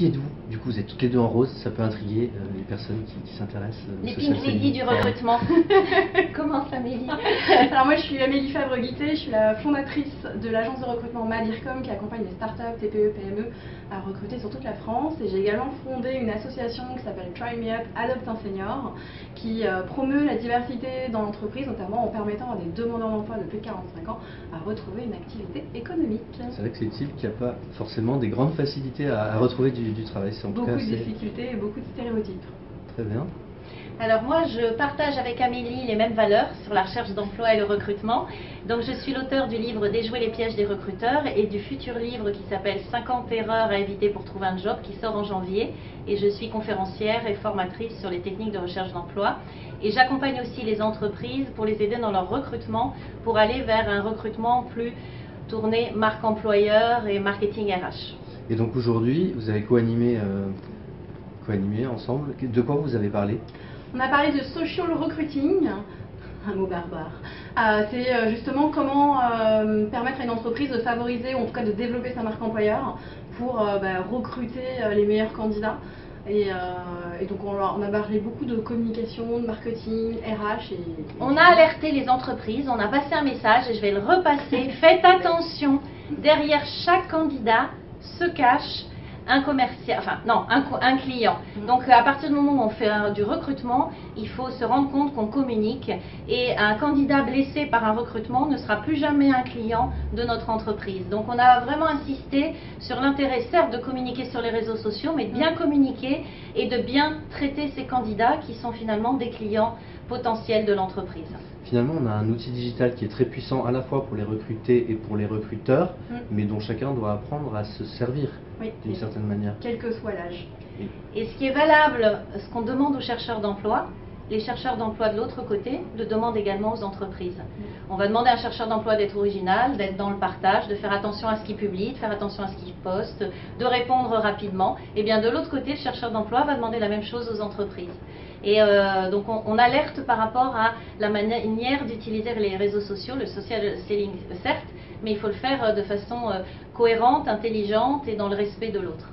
qui êtes-vous? Du coup, vous êtes toutes les deux en rose, ça peut intriguer les personnes qui s'intéressent. Les Pink Lady du recrutement. Comment ça, Amélie? Alors moi, je suis Amélie Fabre-Guité, je suis la fondatrice de l'agence de recrutement Madircom qui accompagne les startups, TPE, PME à recruter sur toute la France. Et j'ai également fondé une association qui s'appelle Try Me Up, Adopte un Senior, qui promeut la diversité dans l'entreprise, notamment en permettant à des demandeurs d'emploi de plus de 45 ans à retrouver une activité économique. C'est vrai que c'est une cible qui n'a pas forcément des grandes facilités à retrouver du travail. En beaucoup de difficultés et beaucoup de stéréotypes. Très bien. Alors moi, je partage avec Amélie les mêmes valeurs sur la recherche d'emploi et le recrutement. Donc je suis l'auteur du livre Déjouer les pièges des recruteurs et du futur livre qui s'appelle 50 erreurs à éviter pour trouver un job qui sort en janvier. Et je suis conférencière et formatrice sur les techniques de recherche d'emploi. Et j'accompagne aussi les entreprises pour les aider dans leur recrutement pour aller vers un recrutement plus tourné marque employeur et marketing RH. Et donc aujourd'hui, vous avez co-animé ensemble. De quoi vous avez parlé? On a parlé de social recruiting, un mot barbare. C'est justement comment permettre à une entreprise de favoriser, ou en tout cas de développer sa marque employeur pour recruter les meilleurs candidats. Et donc on a parlé beaucoup de communication, de marketing, RH. On a alerté les entreprises, on a passé un message et je vais le repasser. Faites attention, derrière chaque candidat se cache un commercial, un client. Donc à partir du moment où on fait du recrutement, il faut se rendre compte qu'on communique et un candidat blessé par un recrutement ne sera plus jamais un client de notre entreprise. Donc on a vraiment insisté sur l'intérêt certes de communiquer sur les réseaux sociaux, mais de bien communiquer et de bien traiter ces candidats qui sont finalement des clients potentiels de l'entreprise. Finalement, on a un outil digital qui est très puissant à la fois pour les recruter et pour les recruteurs, mais dont chacun doit apprendre à se servir d'une certaine manière. Quel que soit l'âge. Et ce qui est valable, ce qu'on demande aux chercheurs d'emploi, les chercheurs d'emploi de l'autre côté le demandent également aux entreprises. On va demander à un chercheur d'emploi d'être original, d'être dans le partage, de faire attention à ce qu'il publie, de faire attention à ce qu'il poste, de répondre rapidement. Et bien de l'autre côté, le chercheur d'emploi va demander la même chose aux entreprises. Et donc on alerte par rapport à la manière d'utiliser les réseaux sociaux, le social selling certes, mais il faut le faire de façon cohérente, intelligente et dans le respect de l'autre.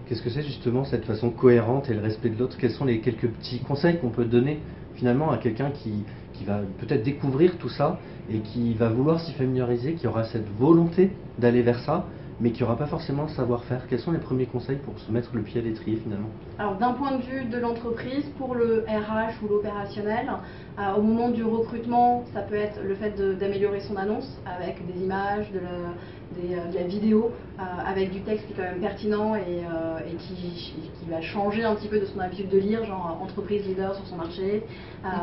Qu'est-ce que c'est justement cette façon cohérente et le respect de l'autre? Quels sont les quelques petits conseils qu'on peut donner finalement à quelqu'un qui va peut-être découvrir tout ça et qui va vouloir s'y familiariser, qui aura cette volonté d'aller vers ça, mais qui n'aura pas forcément le savoir-faire? Quels sont les premiers conseils pour se mettre le pied à l'étrier finalement? Alors d'un point de vue de l'entreprise, pour le RH ou l'opérationnel, au moment du recrutement, ça peut être le fait d'améliorer son annonce avec des images, de la vidéo, avec du texte qui est quand même pertinent et qui va changer un petit peu de son habitude de lire, genre entreprise leader sur son marché,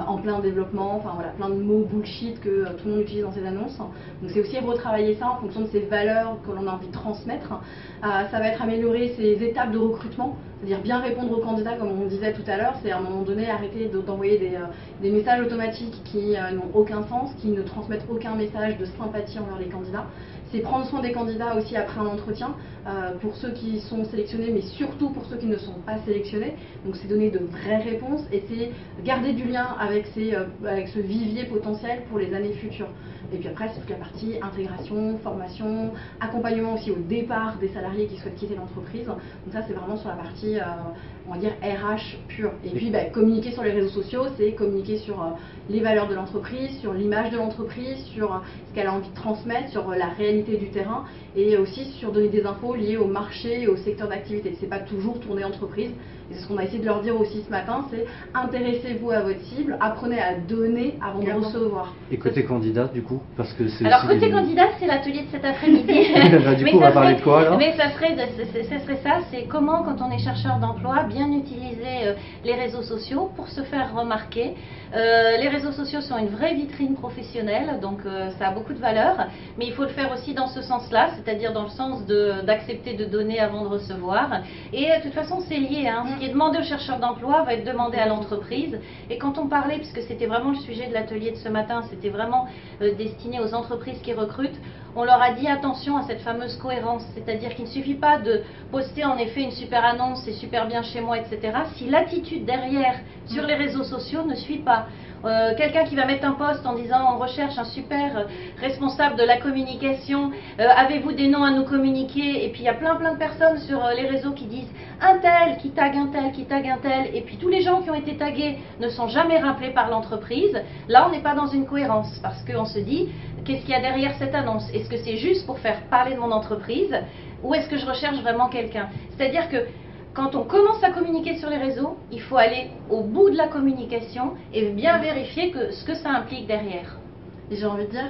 en plein développement, enfin voilà, plein de mots bullshit que tout le monde utilise dans ses annonces. Donc c'est aussi retravailler ça en fonction de ses valeurs que l'on a envie de transmettre. Ça va être améliorer ses étapes de recrutement, c'est-à-dire bien répondre aux candidats comme on disait tout à l'heure, c'est à un moment donné arrêter d'envoyer des messages automatiques qui n'ont aucun sens, qui ne transmettent aucun message de sympathie envers les candidats. C'est prendre soin des candidats aussi après un entretien, pour ceux qui sont sélectionnés, mais surtout pour ceux qui ne sont pas sélectionnés. Donc c'est donner de vraies réponses et c'est garder du lien avec ce vivier potentiel pour les années futures. Et puis après, c'est toute la partie intégration, formation, accompagnement aussi au départ des salariés qui souhaitent quitter l'entreprise. Donc ça, c'est vraiment sur la partie, on va dire, RH pure. Et puis, communiquer sur les réseaux sociaux, c'est communiquer sur les valeurs de l'entreprise, sur l'image de l'entreprise, sur ce qu'elle a envie de transmettre, sur la réalité du terrain et aussi sur donner des infos liées au marché et au secteur d'activité. C'est pas toujours tourner entreprise. Et c'est ce qu'on a essayé de leur dire aussi ce matin, c'est intéressez-vous à votre cible, apprenez à donner avant de recevoir. Et côté candidat, du coup, parce que c'est. Alors côté candidat, c'est l'atelier de cet après-midi. Du coup, on va parler de quoi alors? Mais ça serait ça, c'est comment, quand on est chercheur d'emploi, bien utiliser les réseaux sociaux pour se faire remarquer. Les réseaux sociaux sont une vraie vitrine professionnelle, donc ça a beaucoup de valeur, mais il faut le faire aussi dans ce sens-là, c'est-à-dire dans le sens d'accepter de donner avant de recevoir. Et de toute façon, c'est lié. Ce qui est demandé aux chercheurs d'emploi va être demandé à l'entreprise. Et quand on parlait, puisque c'était vraiment le sujet de l'atelier de ce matin, c'était vraiment destiné aux entreprises qui recrutent, on leur a dit attention à cette fameuse cohérence, c'est-à-dire qu'il ne suffit pas de poster en effet une super annonce, c'est super bien chez moi, etc. si l'attitude derrière sur les réseaux sociaux ne suit pas. Quelqu'un qui va mettre un post en disant on recherche un super responsable de la communication, avez-vous des noms à nous communiquer, et puis il y a plein de personnes sur les réseaux qui disent un tel qui tag un tel, qui tag un tel, et puis tous les gens qui ont été tagués ne sont jamais rappelés par l'entreprise, là on n'est pas dans une cohérence, parce qu'on se dit, qu'est-ce qu'il y a derrière cette annonce? Est-ce que c'est juste pour faire parler de mon entreprise, ou est-ce que je recherche vraiment quelqu'un? C'est-à-dire que quand on commence à communiquer sur les réseaux, il faut aller au bout de la communication et bien vérifier ce que ça implique derrière. J'ai envie de dire,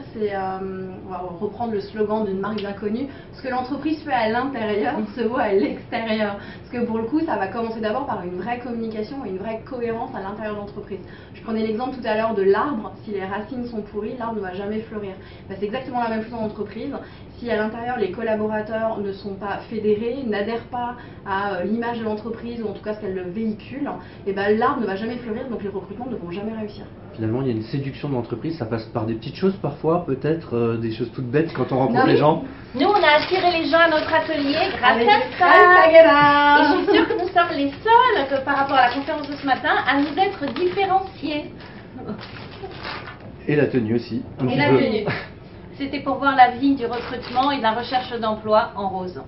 on va reprendre le slogan d'une marque bien connue, ce que l'entreprise fait à l'intérieur se voit à l'extérieur. Parce que pour le coup, ça va commencer d'abord par une vraie communication et une vraie cohérence à l'intérieur de l'entreprise. Je prenais l'exemple tout à l'heure de l'arbre. Si les racines sont pourries, l'arbre ne va jamais fleurir. C'est exactement la même chose en entreprise. Si à l'intérieur, les collaborateurs ne sont pas fédérés, n'adhèrent pas à l'image de l'entreprise, ou en tout cas ce qu'elle véhicule, et l'arbre ne va jamais fleurir, donc les recrutements ne vont jamais réussir. Finalement, il y a une séduction de l'entreprise, ça passe par des petites choses parfois, peut-être des choses toutes bêtes quand on rencontre les gens. Nous, on a attiré les gens à notre atelier grâce Avec à ça. Tagada. Et je suis sûre que nous sommes les seuls, que par rapport à la conférence de ce matin, à nous être différenciés. Et la tenue aussi, un Et petit la peu. tenue. C'était pour voir la vie du recrutement et de la recherche d'emploi en rose.